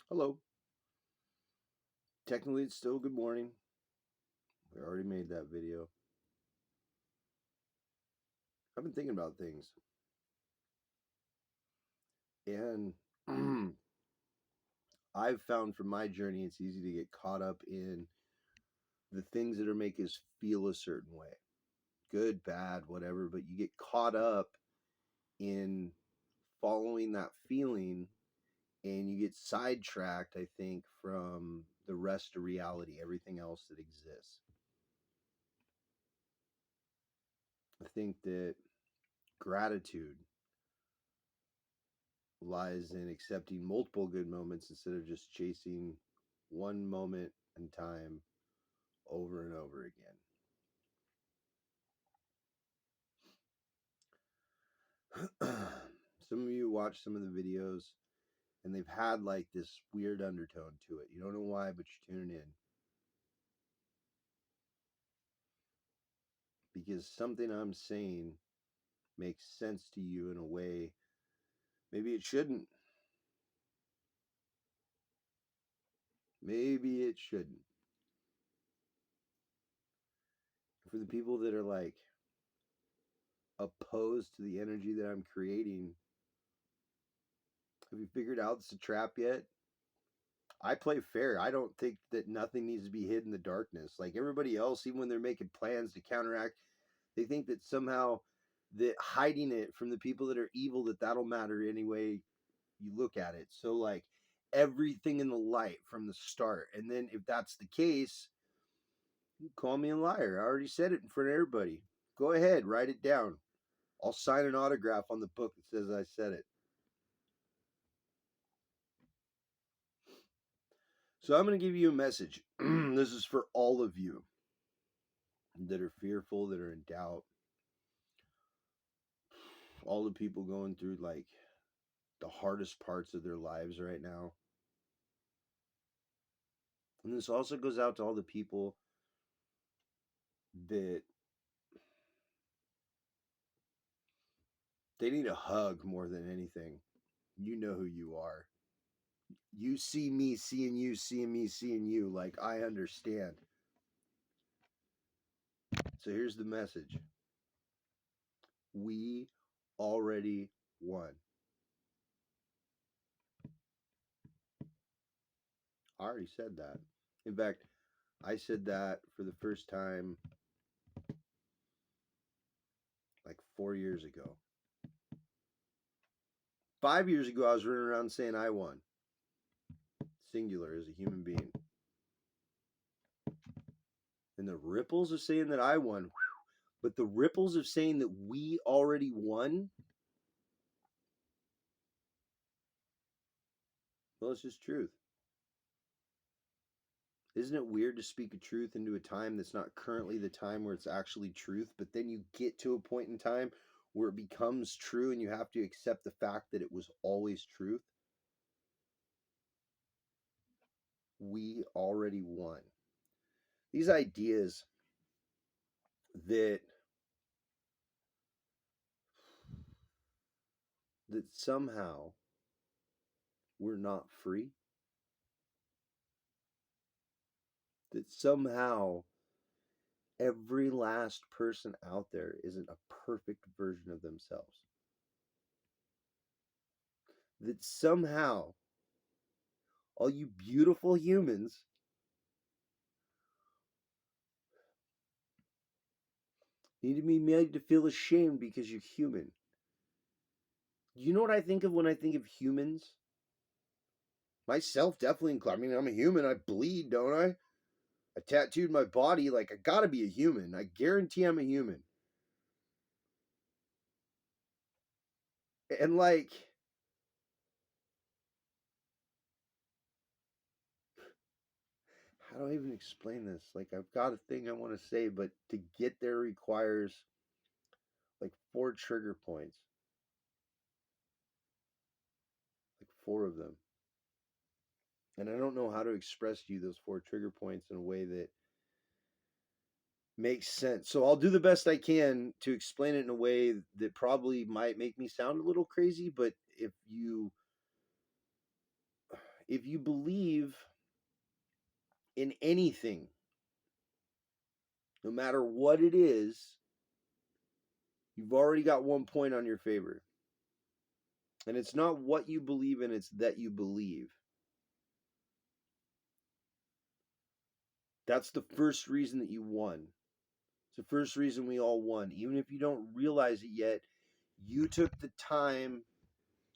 Hello. Technically, it's still good morning. We already made that video. I've been thinking about things. And I've found from my journey, it's easy to get caught up in the things that are make us feel a certain way, good, bad, whatever. But you get caught up in following that feeling and you get sidetracked, I think, from the rest of reality, everything else that exists. I think that gratitude lies in accepting multiple good moments instead of just chasing one moment in time over and over again. Some of you watch some of the videos and they've had like this weird undertone to it. You don't know why, but you're tuning in because something I'm saying makes sense to you in a way maybe it shouldn't. Maybe it shouldn't. For the people that are like opposed to the energy that I'm creating, have you figured out it's a trap yet? I play fair. I don't think that nothing needs to be hid in the darkness. Like everybody else, even when they're making plans to counteract, they think that somehow that hiding it from the people that are evil that that'll matter anyway you look at it. So like everything in the light from the start. And then if that's the case, call me a liar. I already said it in front of everybody. Go ahead, write it down. I'll sign an autograph on the book that says I said it. So I'm going to give you a message. This is for all of you that are fearful, that are in doubt, all the people going through like the hardest parts of their lives right now. And this also goes out to all the people that they need a hug more than anything. You know who you are. You see me seeing you, seeing me seeing you. Like, I understand. So here's the message: we already won. I already said that. In fact, I said that for the first time like 4 years ago. 5 years ago, I was running around saying I won. Singular as a human being. And the ripples of saying that I won, but the ripples of saying that we already won, well, it's just truth. Isn't it weird to speak a truth into a time that's not currently the time where it's actually truth, but then you get to a point in time where it becomes true and you have to accept the fact that it was always truth? We already won. These ideas that somehow we're not free, that somehow every last person out there isn't a perfect version of themselves, that somehow all you beautiful humans need to be made to feel ashamed because you're human. You know what I think of when I think of humans? Myself, definitely. I mean, I'm a human. I bleed, don't I? I tattooed my body. Like, I gotta be a human. I guarantee I'm a human. And, like, how do I even explain this? Like, I've got a thing I want to say, but to get there requires like 4 trigger points, like 4 of them. And I don't know how to express to you those 4 trigger points in a way that makes sense. So I'll do the best I can to explain it in a way that probably might make me sound a little crazy, but If you believe in anything, no matter what it is, you've already got 1 point on your favor. And it's not what you believe in, it's that you believe. That's the first reason that you won. It's the first reason we all won. Even if you don't realize it yet, you took the time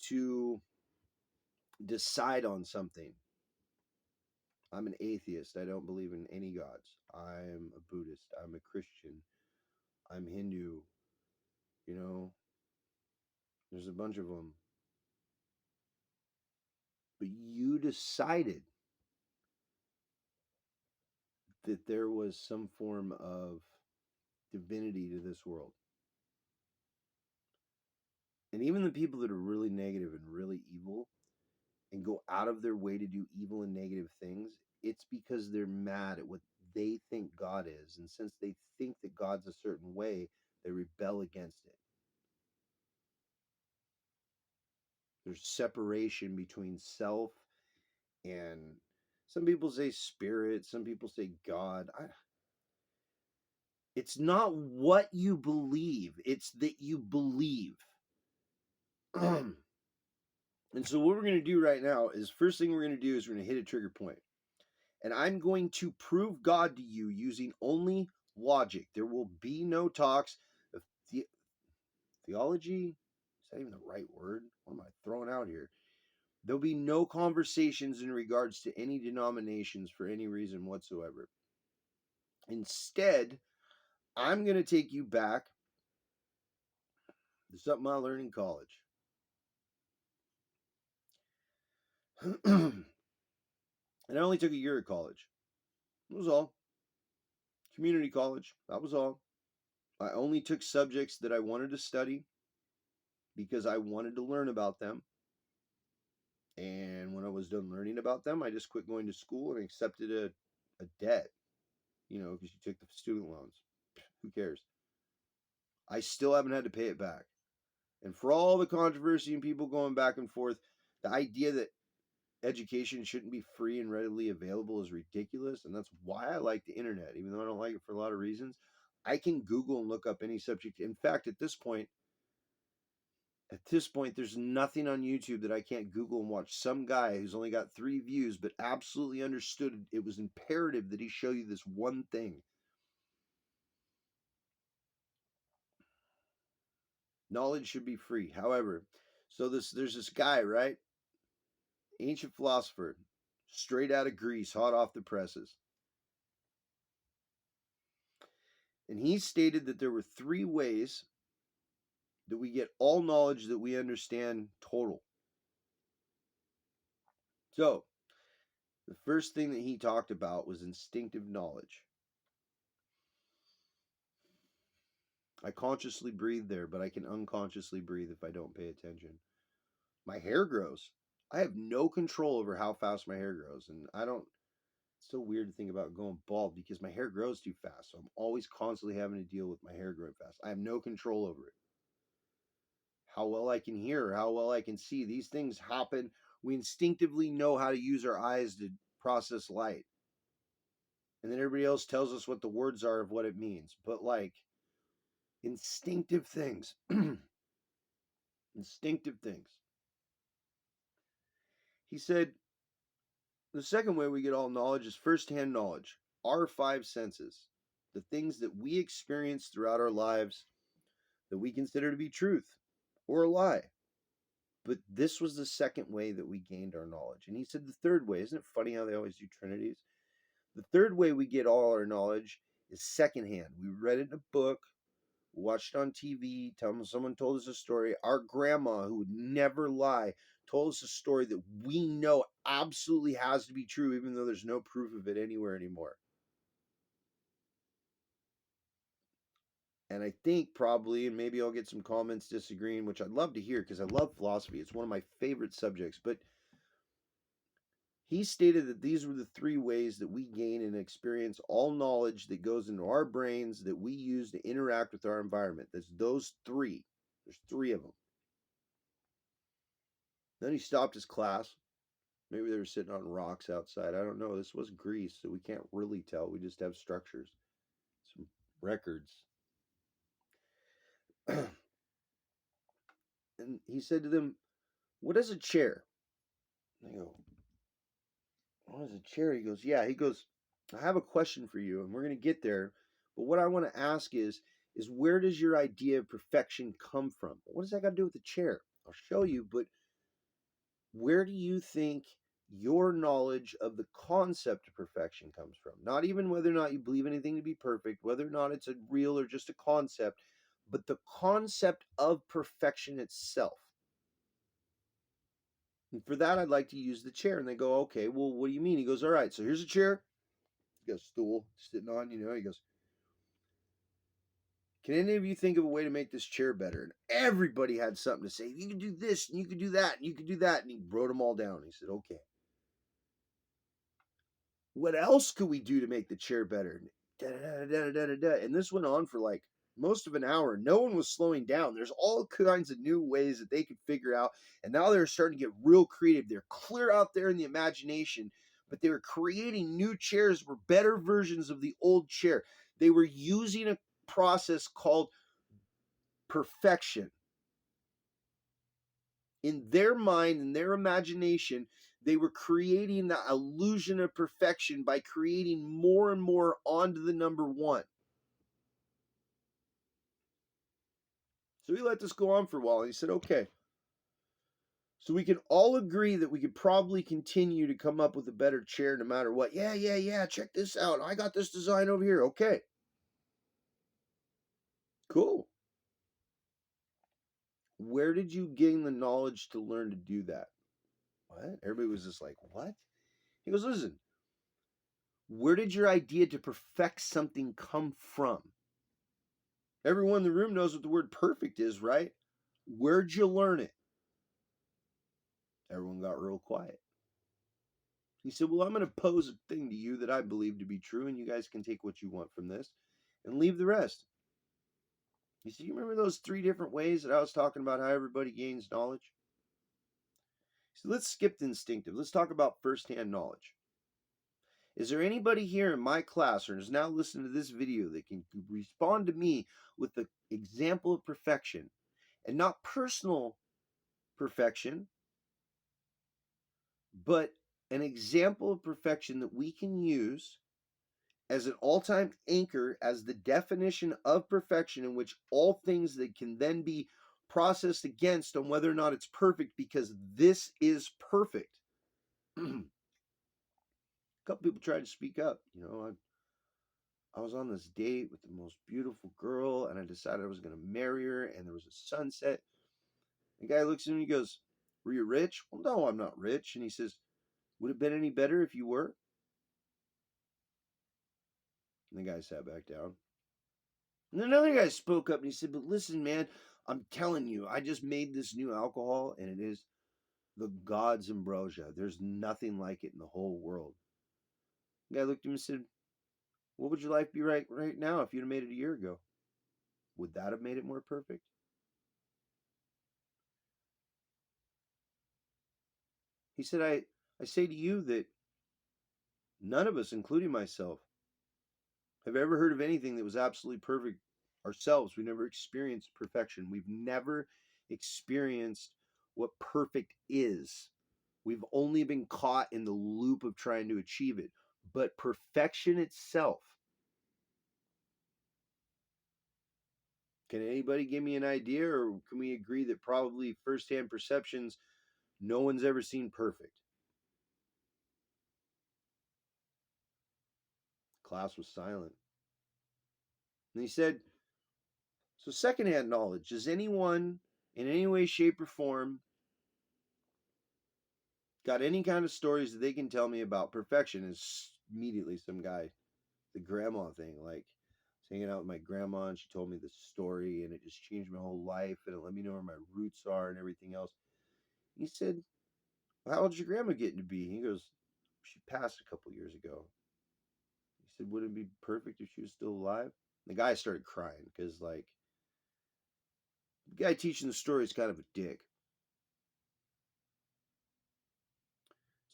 to decide on something. I'm an atheist. I don't believe in any gods. I'm a Buddhist. I'm a Christian. I'm Hindu. You know, there's a bunch of them. But you decided that there was some form of divinity to this world. And even the people that are really negative and really evil and go out of their way to do evil and negative things, it's because they're mad at what they think God is. And since they think that God's a certain way, they rebel against it. There's separation between self and some people say spirit, some people say God. It's not what you believe, it's that you believe. And so what we're going to do right now is first thing we're going to do is we're going to hit a trigger point. And I'm going to prove God to you using only logic. There will be no talks of theology. Is that even the right word? What am I throwing out here? There'll be no conversations in regards to any denominations for any reason whatsoever. Instead, I'm going to take you back to something I learned in college. And I only took a year of college. That was all. Community college. That was all. I only took subjects that I wanted to study because I wanted to learn about them. And when I was done learning about them, I just quit going to school and accepted a debt, because you took the student loans. Who cares? I still haven't had to pay it back. And for all the controversy and people going back and forth, the idea that education shouldn't be free and readily available is ridiculous. And that's why I like the internet, even though I don't like it for a lot of reasons. I can Google and look up any subject. In fact, at this point, there's nothing on YouTube that I can't Google and watch. Some guy who's only got 3 views, but absolutely understood it was imperative that he show you this one thing. Knowledge should be free. However, so there's this guy, right? Ancient philosopher, straight out of Greece, hot off the presses. And he stated that there were 3 ways that we get all knowledge that we understand total. So, the first thing that he talked about was instinctive knowledge. I consciously breathe there, but I can unconsciously breathe if I don't pay attention. My hair grows. I have no control over how fast my hair grows. And it's so weird to think about going bald because my hair grows too fast. So I'm always constantly having to deal with my hair growing fast. I have no control over it. How well I can hear, how well I can see. These things happen. We instinctively know how to use our eyes to process light. And then everybody else tells us what the words are of what it means. But instinctive things. Instinctive things. He said, the second way we get all knowledge is firsthand knowledge. Our 5 senses. The things that we experience throughout our lives that we consider to be truth or a lie. But this was the second way that we gained our knowledge. And he said the third way, isn't it funny how they always do trinities? The third way we get all our knowledge is secondhand. We read it in a book, watched on TV, someone told us a story. Our grandma, who would never lie, told us a story that we know absolutely has to be true, even though there's no proof of it anywhere anymore. And I think probably, and maybe I'll get some comments disagreeing, which I'd love to hear because I love philosophy. It's one of my favorite subjects. But he stated that these were the 3 ways that we gain and experience all knowledge that goes into our brains that we use to interact with our environment. There's those 3. There's 3 of them. Then he stopped his class Maybe they were sitting on rocks outside. I don't know. This was Greece, so we can't really tell. We just have structures, some records. And he said to them, "What is a chair?" And they go, "What is a chair?" He goes, "Yeah." He goes, "I have a question for you, and we're going to get there. But what I want to ask is where does your idea of perfection come from? What does that got to do with the chair? I'll show you, but where do you think your knowledge of the concept of perfection comes from? Not even whether or not you believe anything to be perfect, whether or not it's a real or just a concept, but the concept of perfection itself. And for that, I'd like to use the chair." And they go, "Okay, well, what do you mean?" He goes, "All right, so here's a chair. You got a stool sitting on, He goes, "Can any of you think of a way to make this chair better?" And everybody had something to say. "You can do this, and you can do that, and you can do that." And he wrote them all down. He said, "Okay, what else could we do to make the chair better?" And this went on for like most of an hour. No one was slowing down. There's all kinds of new ways that they could figure out. And now they're starting to get real creative. They're clear out there in the imagination, but they were creating new chairs that were better versions of the old chair. They were using a process called perfection. In their mind, in their imagination, they were creating the illusion of perfection by creating more and more onto the number one. So he let this go on for a while. And he said, "Okay, so we can all agree that we could probably continue to come up with a better chair no matter what. Yeah. Check this out. I got this design over here. Okay, cool. Where did you gain the knowledge to learn to do that?" What? Everybody was just like, "What?" He goes, "Listen, where did your idea to perfect something come from? Everyone in the room knows what the word perfect is, right? Where'd you learn it?" Everyone got real quiet. He said, "Well, I'm going to pose a thing to you that I believe to be true, and you guys can take what you want from this and leave the rest." He said, "You remember those 3 different ways that I was talking about how everybody gains knowledge?" He said, "Let's skip the instinctive. Let's talk about firsthand knowledge. Is there anybody here in my class or is now listening to this video that can respond to me with the example of perfection and not personal perfection, but an example of perfection that we can use as an all-time anchor, as the definition of perfection, in which all things that can then be processed against on whether or not it's perfect, because this is perfect." A couple people tried to speak up. I was on this date with the most beautiful girl, and I decided I was going to marry her, and there was a sunset. The guy looks at me and he goes, "Were you rich?" "Well, no, I'm not rich." And he says, "Would it have been any better if you were?" And the guy sat back down. And another guy spoke up and he said, "But listen, man, I'm telling you, I just made this new alcohol, and it is the God's ambrosia. There's nothing like it in the whole world." The guy looked at him and said, "What would your life be right now if you'd have made it a year ago? Would that have made it more perfect?" He said, I say to you that none of us, including myself, have ever heard of anything that was absolutely perfect ourselves. We never experienced perfection. We've never experienced what perfect is. We've only been caught in the loop of trying to achieve it. But perfection itself, can anybody give me an idea, or can we agree that probably firsthand perceptions, no one's ever seen perfect? Class was silent. And he said, "So, secondhand knowledge, does anyone in any way, shape, or form got any kind of stories that they can tell me about perfection?" Is immediately some guy, the grandma thing, like, I was hanging out with my grandma and she told me this story and it just changed my whole life and it let me know where my roots are and everything else. He said, "Well, how old's your grandma getting to be?" He goes, "She passed a couple years ago." He said, "Would it be perfect if she was still alive?" The guy started crying because, like, the guy teaching the story is kind of a dick.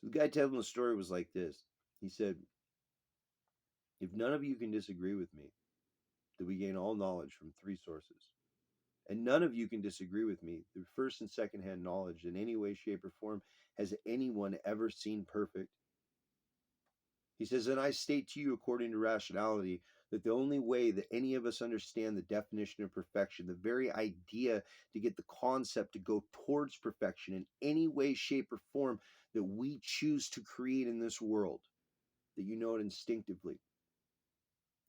So The guy telling the story was like this. He said, if none of you can disagree with me, that we gain all knowledge from three sources. And none of you can disagree with me. The first and second hand knowledge in any way, shape, or form has anyone ever seen perfect. He says, and I state to you, according to rationality, that the only way that any of us understand the definition of perfection, the very idea to get the concept to go towards perfection in any way, shape, or form that we choose to create in this world, that you know it instinctively,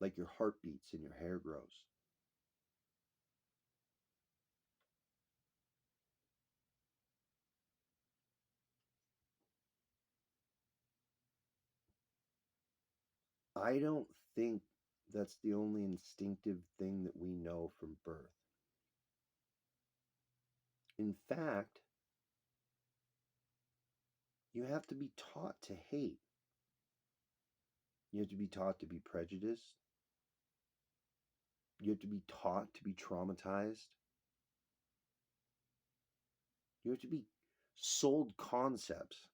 like your heart beats and your hair grows. I don't think that's the only instinctive thing that we know from birth. In fact, you have to be taught to hate. You have to be taught to be prejudiced. You have to be taught to be traumatized. You have to be sold concepts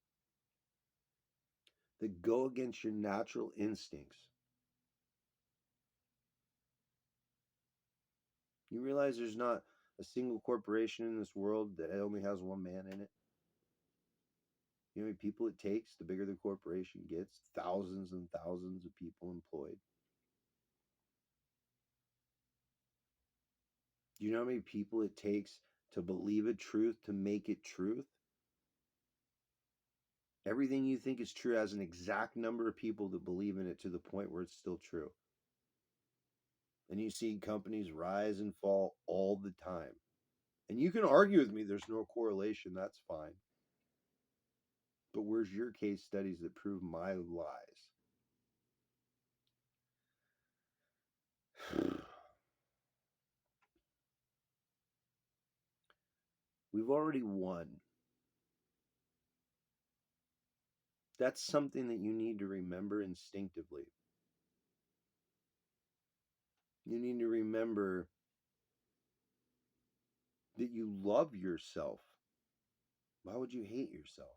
that go against your natural instincts. You realize there's not a single corporation in this world that only has one man in it? You know how many people it takes? The bigger the corporation gets, thousands and thousands of people employed. Do you know how many people it takes to believe a truth to make it truth? Everything you think is true has an exact number of people that believe in it to the point where it's still true. And you see companies rise and fall all the time. And you can argue with me there's no correlation, that's fine. But where's your case studies that prove my lies? We've already won. That's something that you need to remember instinctively. You need to remember that you love yourself. Why would you hate yourself?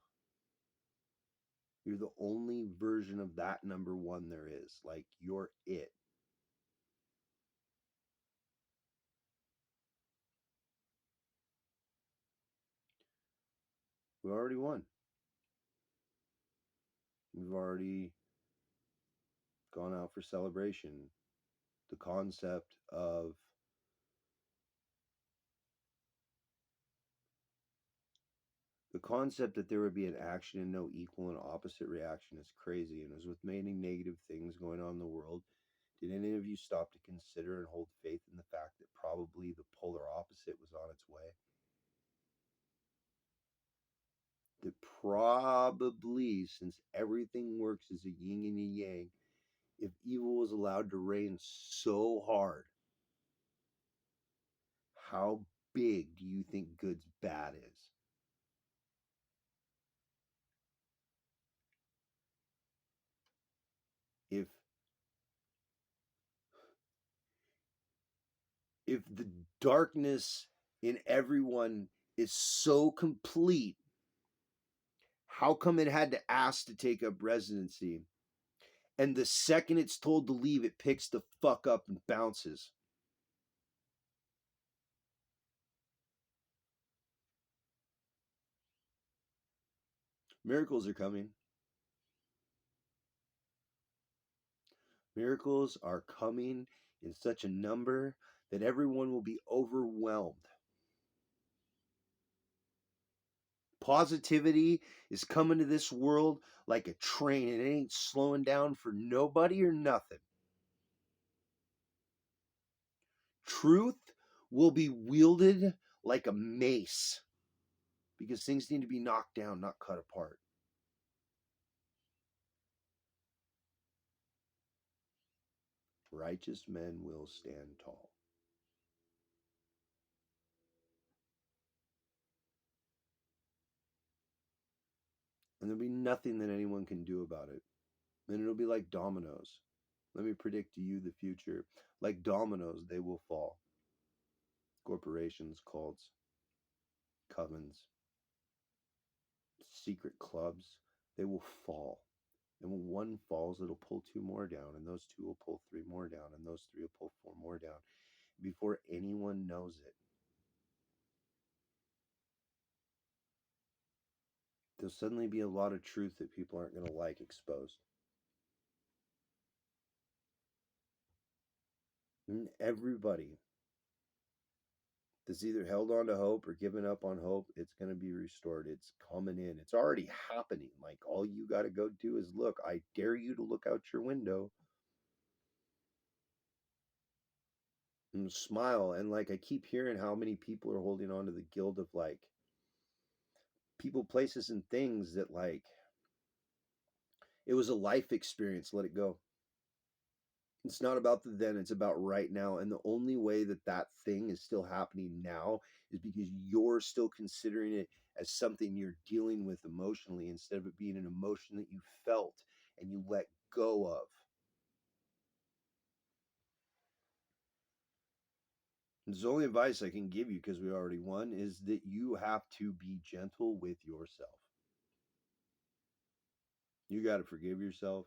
You're the only version of that number one there is. Like, you're it. We already won. We've already gone out for celebration. The concept of that there would be an action and no equal and opposite reaction is crazy. And as with many negative things going on in the world, did any of you stop to consider and hold faith in the fact that probably the polar opposite was on its way? That probably, since everything works as a yin and a yang, if evil was allowed to reign so hard, how big do you think good's bad is? If the darkness in everyone is so complete, how come it had to ask to take up residency? And the second it's told to leave, it picks the fuck up and bounces. Miracles are coming. Miracles are coming in such a number that everyone will be overwhelmed. Positivity is coming to this world like a train, and it ain't slowing down for nobody or nothing. Truth will be wielded like a mace because things need to be knocked down, not cut apart. Righteous men will stand tall. And there'll be nothing that anyone can do about it. And it'll be like dominoes. Let me predict to you the future. Like dominoes, they will fall. Corporations, cults, covens, secret clubs, they will fall. And when one falls, it'll pull two more down, and those two will pull three more down, and those three will pull four more down. Before anyone knows it, there'll suddenly be a lot of truth that people aren't going to like exposed. And everybody that's either held on to hope or given up on hope, it's going to be restored. It's coming in. It's already happening. Like, all you got to go do is look. I dare you to look out your window and smile. And like, I keep hearing how many people are holding on to the guilt of like people, places, and things that like it was a life experience. Let it go. It's not about the then, it's about right now. And the only way that that thing is still happening now is because you're still considering it as something you're dealing with emotionally instead of it being an emotion that you felt and you let go of. There's only advice I can give you, because we already won, is that you have to be gentle with yourself. You got to forgive yourself,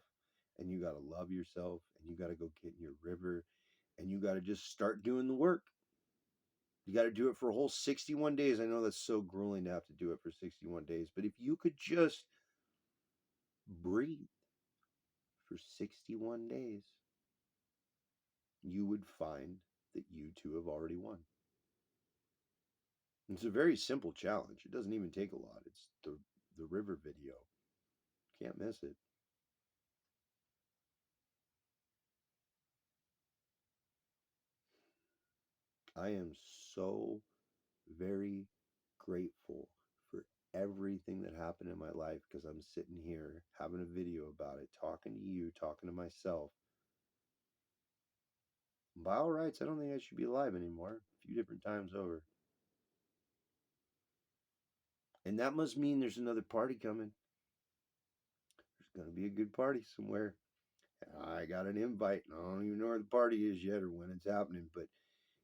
and you got to love yourself, and you got to go get in your river, and you got to just start doing the work. You got to do it for a whole 61 days. I know that's so grueling to have to do it for 61 days, but if you could just breathe for 61 days, you would find that you too have already won. It's a very simple challenge. It doesn't even take a lot. It's the river video. Can't miss it. I am so very grateful for everything that happened in my life, because I'm sitting here having a video about it, talking to you, talking to myself. By all rights, I don't think I should be alive anymore. A few different times over. And that must mean there's another party coming. There's going to be a good party somewhere. I got an invite. I don't even know where the party is yet or when it's happening, but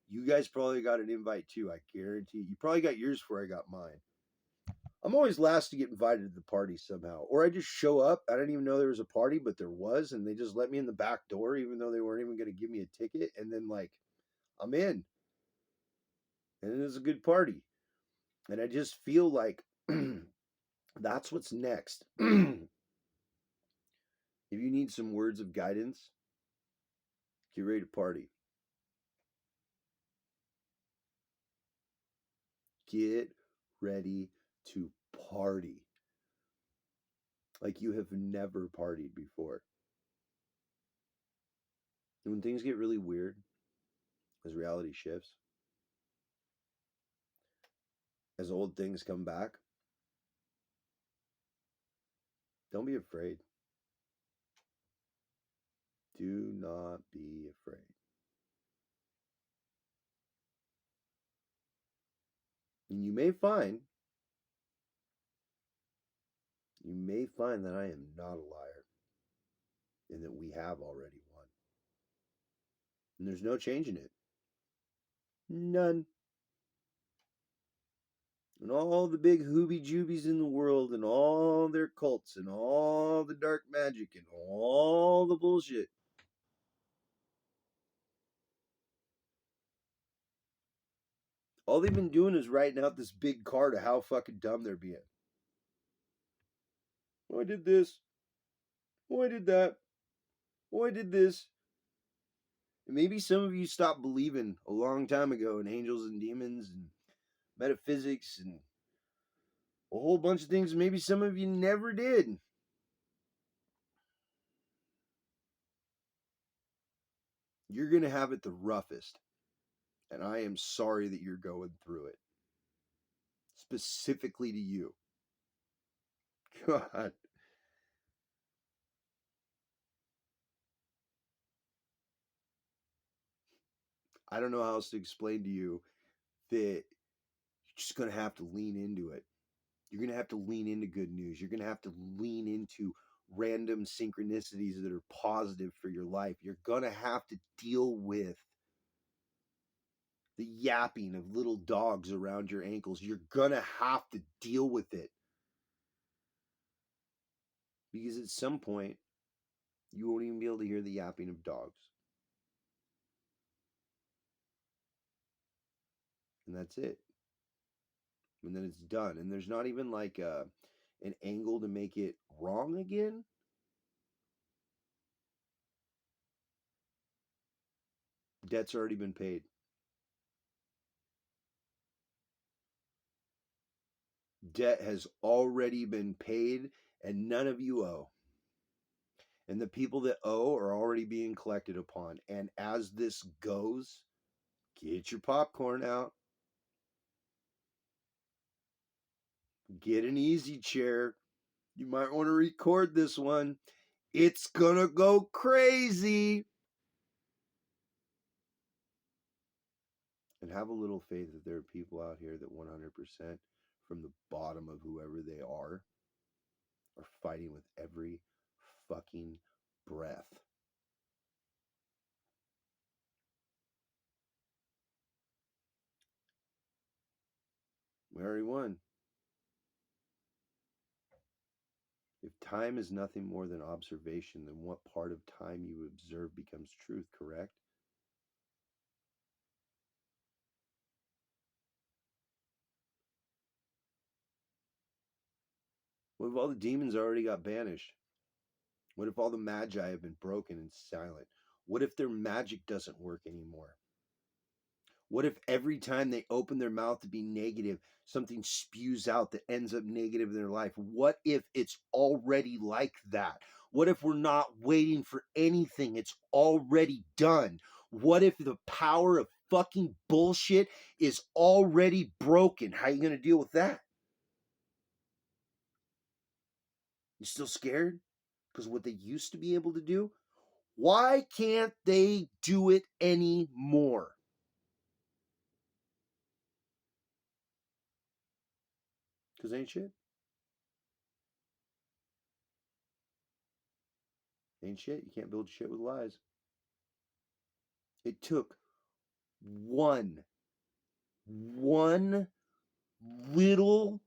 you guys probably got an invite too. I guarantee you probably got yours before I got mine. I'm always last to get invited to the party somehow. Or I just show up. I didn't even know there was a party, but there was, and they just let me in the back door, even though they weren't even going to give me a ticket. And then, like, I'm in. And it was a good party. And I just feel like that's what's next. If you need some words of guidance, get ready to party. Get ready to party like you have never partied before. And when things get really weird, as reality shifts, as old things come back, don't be afraid. Do not be afraid. And you may find that I am not a liar and that we have already won. And there's no changing it. None. And all the big hooby joobies in the world and all their cults and all the dark magic and all the bullshit. All they've been doing is writing out this big card of how fucking dumb they're being. Oh, I did this. Oh, I did that. Oh, I did this. And maybe some of you stopped believing a long time ago in angels and demons and metaphysics and a whole bunch of things. Maybe some of you never did. You're going to have it the roughest. And I am sorry that you're going through it. Specifically to you. God. I don't know how else to explain to you that you're just going to have to lean into it. You're going to have to lean into good news. You're going to have to lean into random synchronicities that are positive for your life. You're going to have to deal with the yapping of little dogs around your ankles. You're going to have to deal with it. Because at some point, you won't even be able to hear the yapping of dogs. And that's it. And then it's done. And there's not even like an angle to make it wrong again. Debt's already been paid. Debt has already been paid, and none of you owe. And the people that owe are already being collected upon. And as this goes, get your popcorn out, get an easy chair. You might want to record this one. It's gonna go crazy. And have a little faith that there are people out here that 100% from the bottom of whoever they are fighting with every fucking breath. We already won. If time is nothing more than observation, then what part of time you observe becomes truth, correct? What if all the demons already got banished? What if all the magi have been broken and silent? What if their magic doesn't work anymore? What if every time they open their mouth to be negative, something spews out that ends up negative in their life? What if it's already like that? What if we're not waiting for anything? It's already done. What if the power of fucking bullshit is already broken? How are you going to deal with that? You still scared? Because what they used to be able to do, why can't they do it anymore? Because ain't shit. Ain't shit. You can't build shit with lies. It took one little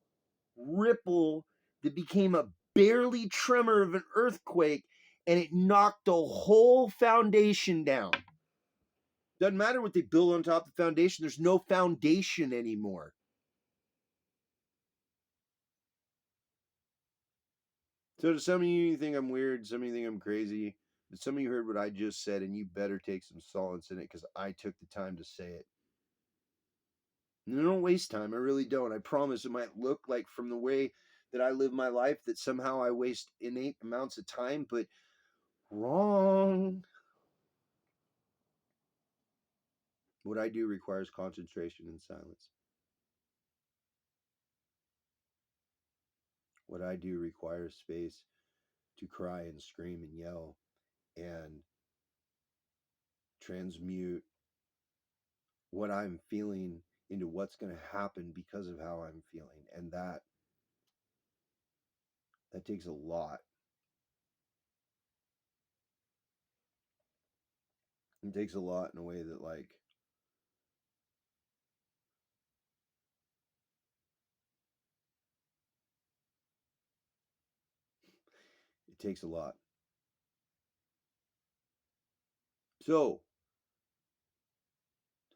ripple that became a barely tremor of an earthquake, and it knocked the whole foundation down. Doesn't matter what they build on top of the foundation, there's no foundation anymore. So to some of you think I'm weird, some of you think I'm crazy, but some of you heard what I just said, and you better take some solace in it because I took the time to say it. And I don't waste time. I really don't. I promise it might look like from the way that I live my life that somehow I waste innate amounts of time, but wrong. What I do requires concentration and silence. What I do requires space to cry and scream and yell and transmute what I'm feeling into what's going to happen because of how I'm feeling. And that takes a lot. It takes a lot in a way that like it takes a lot. So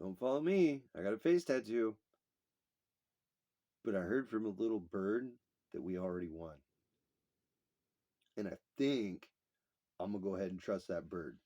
don't follow me. I got a face tattoo. But I heard from a little bird that we already won. And I think I'm going to go ahead and trust that bird.